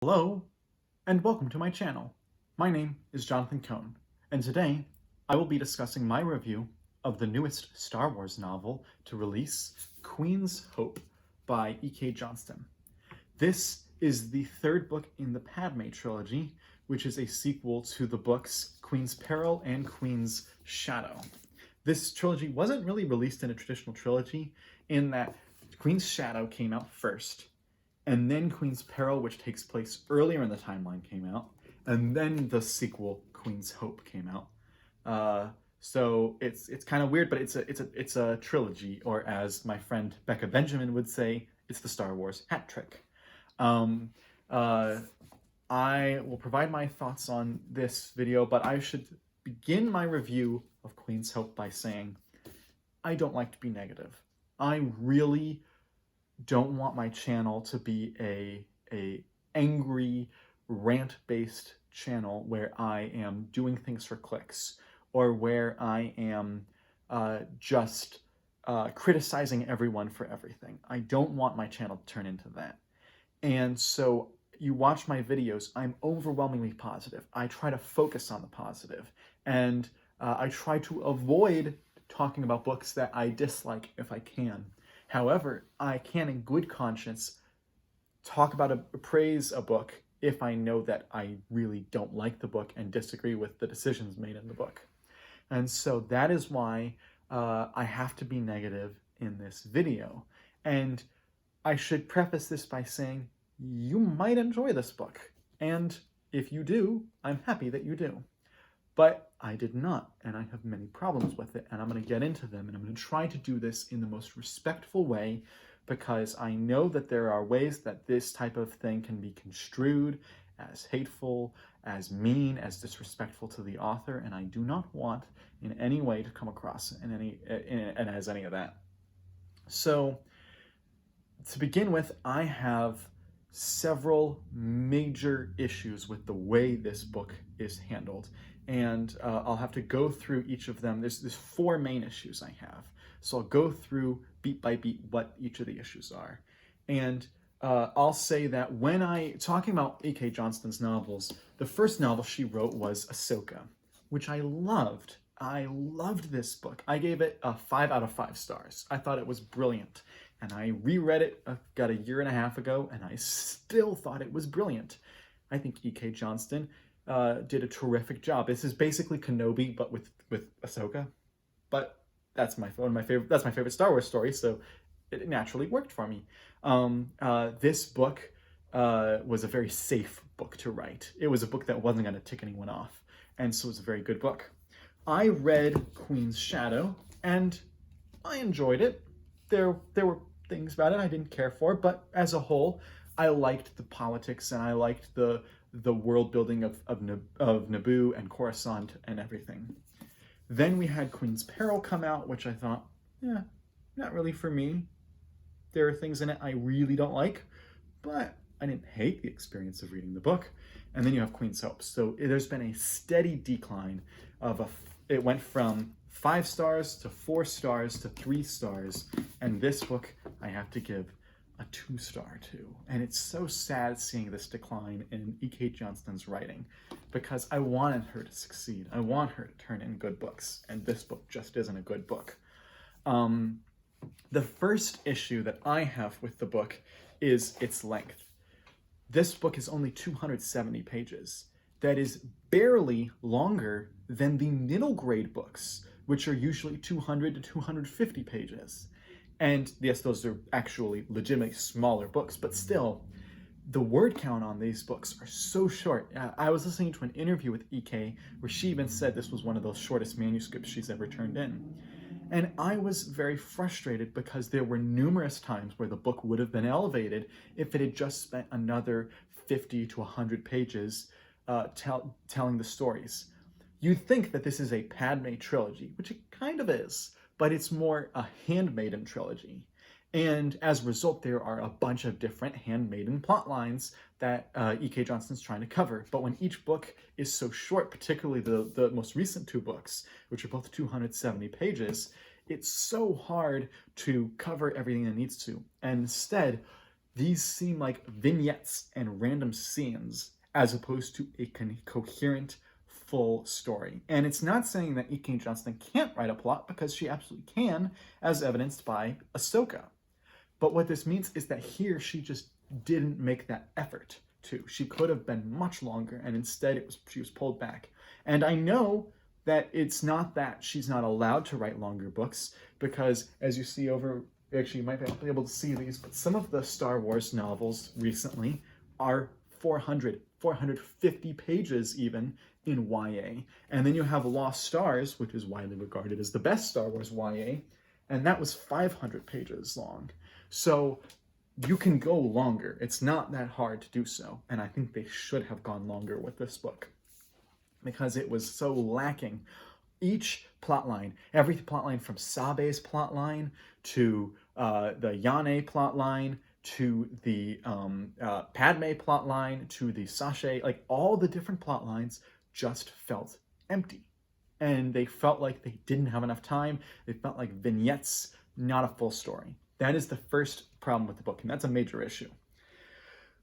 Hello, and welcome to my channel. My name is Jonathan Cohn, and today I will be discussing my review of the newest Star Wars novel to release, Queen's Hope by E.K. Johnston. This is the third book in the Padme trilogy, which is a sequel to the books Queen's Peril and Queen's Shadow. This trilogy wasn't really released in a traditional trilogy in that Queen's Shadow came out first, and then Queen's Peril, which takes place earlier in the timeline, came out, and then the sequel, Queen's Hope, came out. So it's kind of weird, but it's a trilogy, or as my friend Becca Benjamin would say, it's the Star Wars hat trick. I will provide my thoughts on this video, but I should begin my review of Queen's Hope by saying I don't like to be negative. I really don't want my channel to be a angry, rant-based channel where I am doing things for clicks, or where I am just criticizing everyone for everything. I don't want my channel to turn into that. And so you watch my videos, I'm overwhelmingly positive. I try to focus on the positive, and I try to avoid talking about books that I dislike if I can. However, I can in good conscience talk about praise a book if I know that I really don't like the book and disagree with the decisions made in the book. And so that is why I have to be negative in this video. And I should preface this by saying you might enjoy this book. And if you do, I'm happy that you do. But I did not, and I have many problems with it, and I'm going to get into them, and I'm going to try to do this in the most respectful way, because I know that there are ways that this type of thing can be construed as hateful, as mean, as disrespectful to the author, and I do not want in any way to come across as any of that. So, to begin with, I have several major issues with the way this book is handled. And I'll have to go through each of them. There's four main issues I have. So I'll go through beat by beat what each of the issues are. And I'll say that when talking about E.K. Johnston's novels, the first novel she wrote was Ahsoka, which I loved. I loved this book. I gave it a 5 out of 5 stars. I thought it was brilliant. And I reread it about a year and a half ago, and I still thought it was brilliant. I think E.K. Johnston did a terrific job. This is basically Kenobi, but with Ahsoka. But that's my favorite Star Wars story, so it naturally worked for me. This book was a very safe book to write. It was a book that wasn't going to tick anyone off, and so it was a very good book. I read Queen's Shadow, and I enjoyed it. There were things about it I didn't care for, but as a whole, I liked the politics, and I liked the world building of Naboo and Coruscant and everything. Then we had Queen's Peril come out, which I thought, yeah, not really for me. There are things in it I really don't like, but I didn't hate the experience of reading the book. And then you have Queen's Hope. So there's been a steady decline it went from 5 stars to 4 stars to 3 stars. And this book I have to give a 2-star to. And it's so sad seeing this decline in E.K. Johnston's writing, because I wanted her to succeed. I want her to turn in good books, and this book just isn't a good book. The first issue that I have with the book is its length. This book is only 270 pages. That is barely longer than the middle grade books, which are usually 200 to 250 pages. And yes, those are actually legitimately smaller books, but still, the word count on these books are so short. I was listening to an interview with E.K. where she even said this was one of those shortest manuscripts she's ever turned in. And I was very frustrated because there were numerous times where the book would have been elevated if it had just spent another 50 to 100 pages telling the stories. You'd think that this is a Padme trilogy, which it kind of is, but it's more a handmaiden trilogy. And as a result, there are a bunch of different handmaiden plot lines that E.K. Johnston's trying to cover. But when each book is so short, particularly the most recent 2 books, which are both 270 pages, it's so hard to cover everything it needs to. And instead, these seem like vignettes and random scenes as opposed to a coherent, full story. And it's not saying that E.K. Johnston can't write a plot, because she absolutely can, as evidenced by Ahsoka. But what this means is that here she just didn't make that effort to. She could have been much longer, and instead she was pulled back. And I know that it's not that she's not allowed to write longer books, because as you see over, actually you might be able to see these, but some of the Star Wars novels recently are 400, 450 pages even in YA. And then you have Lost Stars, which is widely regarded as the best Star Wars YA, and that was 500 pages long. So you can go longer. It's not that hard to do so. And I think they should have gone longer with this book, because it was so lacking. Each plotline, every plotline from Sabe's plotline to the Yane plotline to the Padme plotline to the Sashay, like all the different plotlines just felt empty. And they felt like they didn't have enough time. They felt like vignettes, not a full story. That is the first problem with the book, and that's a major issue.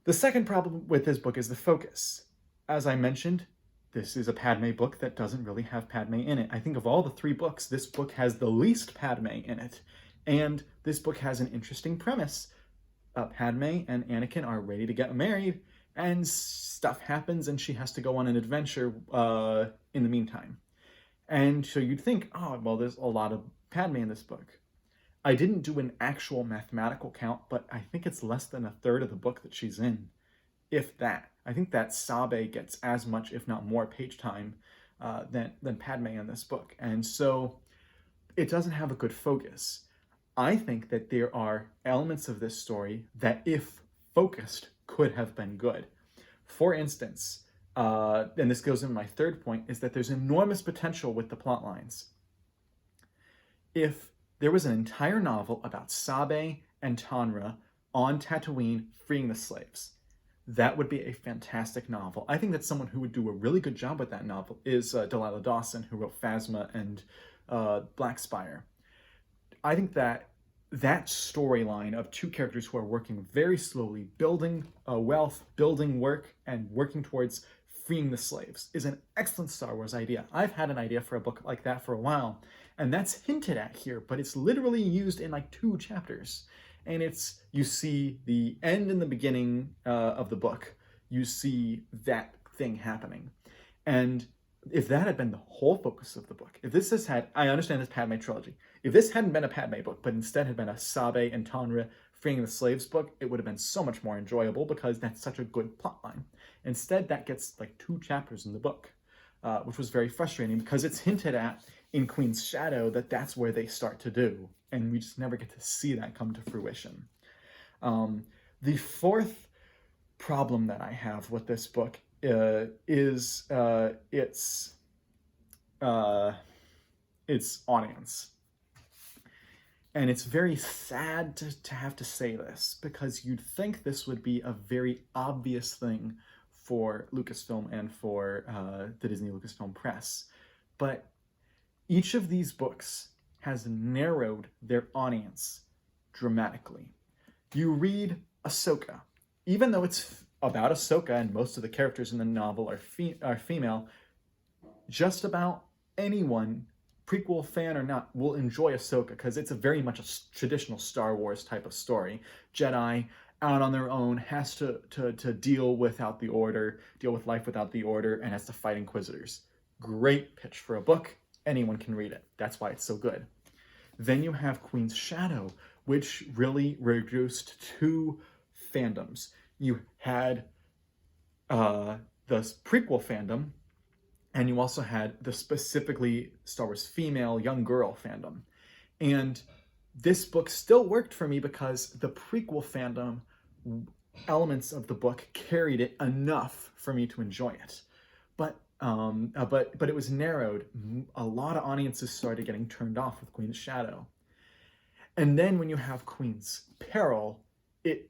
The second problem with this book is the focus. As I mentioned, this is a Padme book that doesn't really have Padme in it. I think of all the three books, this book has the least Padme in it. And this book has an interesting premise. Padme and Anakin are ready to get married, and stuff happens, and she has to go on an adventure in the meantime. And so you'd think, oh, well, there's a lot of Padme in this book. I didn't do an actual mathematical count, but I think it's less than a third of the book that she's in, if that. I think that Sabe gets as much, if not more, page time than Padme in this book. And so it doesn't have a good focus. I think that there are elements of this story that, if focused, could have been good. For instance, and this goes into my third point, is that there's enormous potential with the plot lines. If there was an entire novel about Sabe and Tanra on Tatooine freeing the slaves, that would be a fantastic novel. I think that someone who would do a really good job with that novel is Delilah Dawson, who wrote Phasma and Black Spire. I think that storyline of two characters who are working very slowly, building wealth, building work, and working towards freeing the slaves is an excellent Star Wars idea. I've had an idea for a book like that for a while, and that's hinted at here, but it's literally used in like 2 chapters. And you see the end and the beginning of the book. You see that thing happening. And if that had been the whole focus of the book, if this has had, I understand this Padme trilogy, if this hadn't been a Padme book, but instead had been a Sabe and Tanra freeing the slaves book, it would have been so much more enjoyable, because that's such a good plotline. Instead, that gets like 2 chapters in the book, which was very frustrating, because it's hinted at in Queen's Shadow that that's where they start to do, and we just never get to see that come to fruition. The fourth problem that I have with this book is its audience. And it's very sad to have to say this, because you'd think this would be a very obvious thing for Lucasfilm and for the Disney Lucasfilm Press. But each of these books has narrowed their audience dramatically. You read Ahsoka, even though it's about Ahsoka and most of the characters in the novel are female, just about anyone, prequel fan or not, will enjoy Ahsoka, because it's very much a traditional Star Wars type of story. Jedi out on their own, has to deal without the Order, deal with life without the Order, and has to fight Inquisitors. Great pitch for a book. Anyone can read it. That's why it's so good. Then you have Queen's Shadow, which really reduced 2 fandoms. You had the prequel fandom, and you also had the specifically Star Wars female young girl fandom. And this book still worked for me, because the prequel fandom elements of the book carried it enough for me to enjoy it. But it was narrowed. A lot of audiences started getting turned off with Queen's Shadow. And then when you have Queen's Peril, it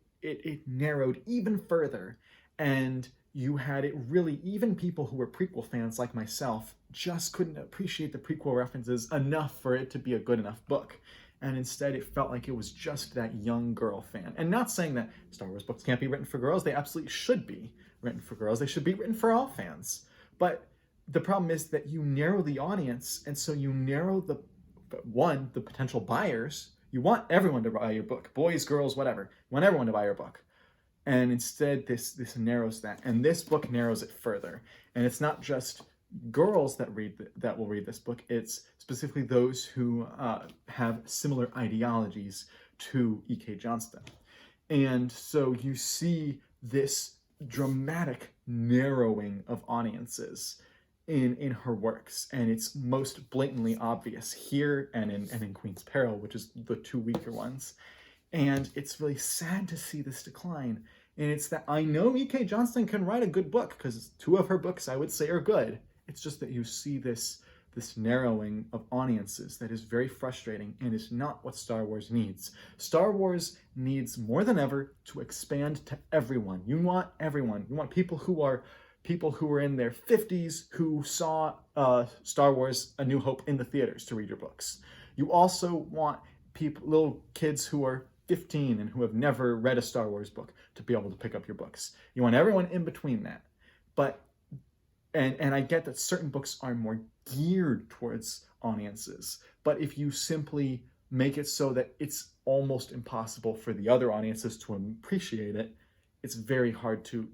narrowed even further. And you had it really, even people who were prequel fans like myself just couldn't appreciate the prequel references enough for it to be a good enough book. and instead it felt like it was just that young girl fan. And not saying that Star Wars books can't be written for girls, they absolutely should be written for girls. They should be written for all fans. But the problem is that you narrow the audience, and so you narrow the potential buyers. You want everyone to buy your book, boys, girls, whatever. You want everyone to buy your book. And instead this narrows that, and this book narrows it further. And it's not just girls that will read this book, it's specifically those who have similar ideologies to E.K. Johnston. And so you see this dramatic narrowing of audiences in her works, and it's most blatantly obvious here and in Queen's Peril, which is the two weaker ones. And it's really sad to see this decline. And it's that I know E.K. Johnston can write a good book, because two of her books I would say are good. It's just that you see this narrowing of audiences that is very frustrating and is not what Star Wars needs. Star Wars needs more than ever to expand to everyone. You want everyone. You want people who are in their 50s who saw Star Wars A New Hope in the theaters to read your books. You also want little kids who are 15 and who have never read a Star Wars book to be able to pick up your books. You want everyone in between that. But and I get that certain books are more geared towards audiences, but if you simply make it so that it's almost impossible for the other audiences to appreciate it, it's very hard to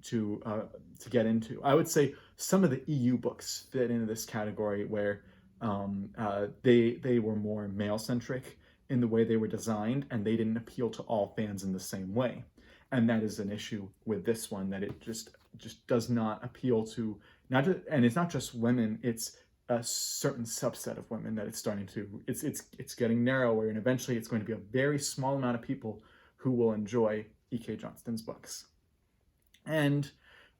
get into. I would say some of the EU books fit into this category where they were more male-centric in the way they were designed, and they didn't appeal to all fans in the same way. And that is an issue with this one, that it just does not appeal to, and it's not just women, it's a certain subset of women that it's starting to, it's getting narrower, and eventually it's going to be a very small amount of people who will enjoy E.K. Johnston's books. And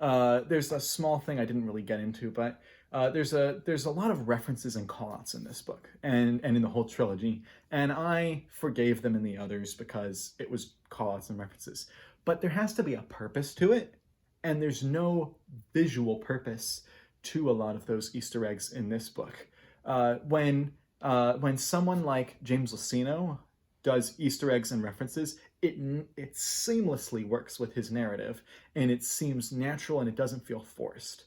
there's a small thing I didn't really get into, but there's a lot of references and call-outs in this book and in the whole trilogy, and I forgave them in the others because it was call-outs and references. But there has to be a purpose to it, and there's no visual purpose to a lot of those Easter eggs in this book. When someone like James Luceno does Easter eggs and references, it seamlessly works with his narrative, and it seems natural and it doesn't feel forced.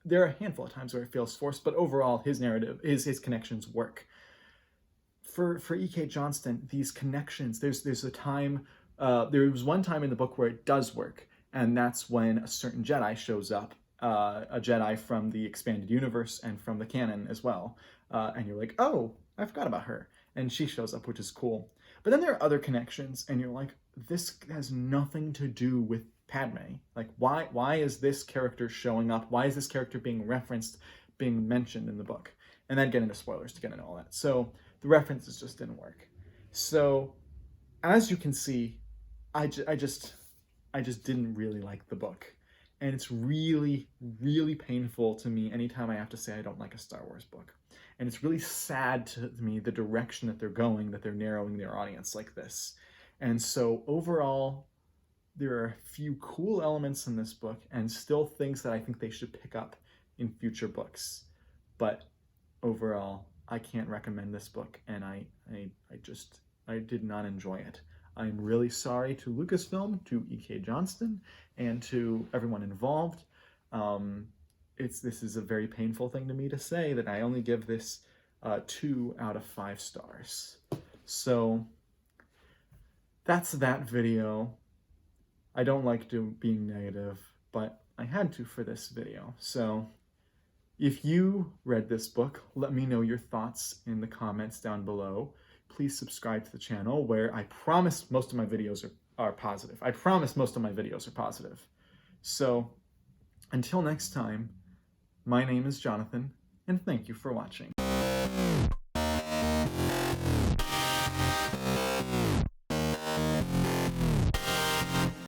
There are a handful of times where it feels forced, but overall his narrative, his connections work. For E.K. Johnston, these connections, there's a time, there was one time in the book where it does work, and that's when a certain Jedi shows up, a Jedi from the expanded universe and from the canon as well. And you're like, oh, I forgot about her. And she shows up, which is cool. But then there are other connections, and you're like, this has nothing to do with Padme. Like, why is this character showing up? Why is this character being referenced, being mentioned in the book? And then get into spoilers to get into all that. So the references just didn't work. So as you can see, I just didn't really like the book. And it's really, really painful to me anytime I have to say I don't like a Star Wars book. And it's really sad to me, the direction that they're going, that they're narrowing their audience like this. And so overall, there are a few cool elements in this book and still things that I think they should pick up in future books. But overall, I can't recommend this book, and I did not enjoy it. I'm really sorry to Lucasfilm, to E.K. Johnston, and to everyone involved. This is a very painful thing to me to say, that I only give this 2 out of 5 stars. So that's that video. I don't like being negative, but I had to for this video. So if you read this book, let me know your thoughts in the comments down below. Please subscribe to the channel, where I promise most of my videos are positive. I promise most of my videos are positive. So until next time, my name is Jonathan, and thank you for watching.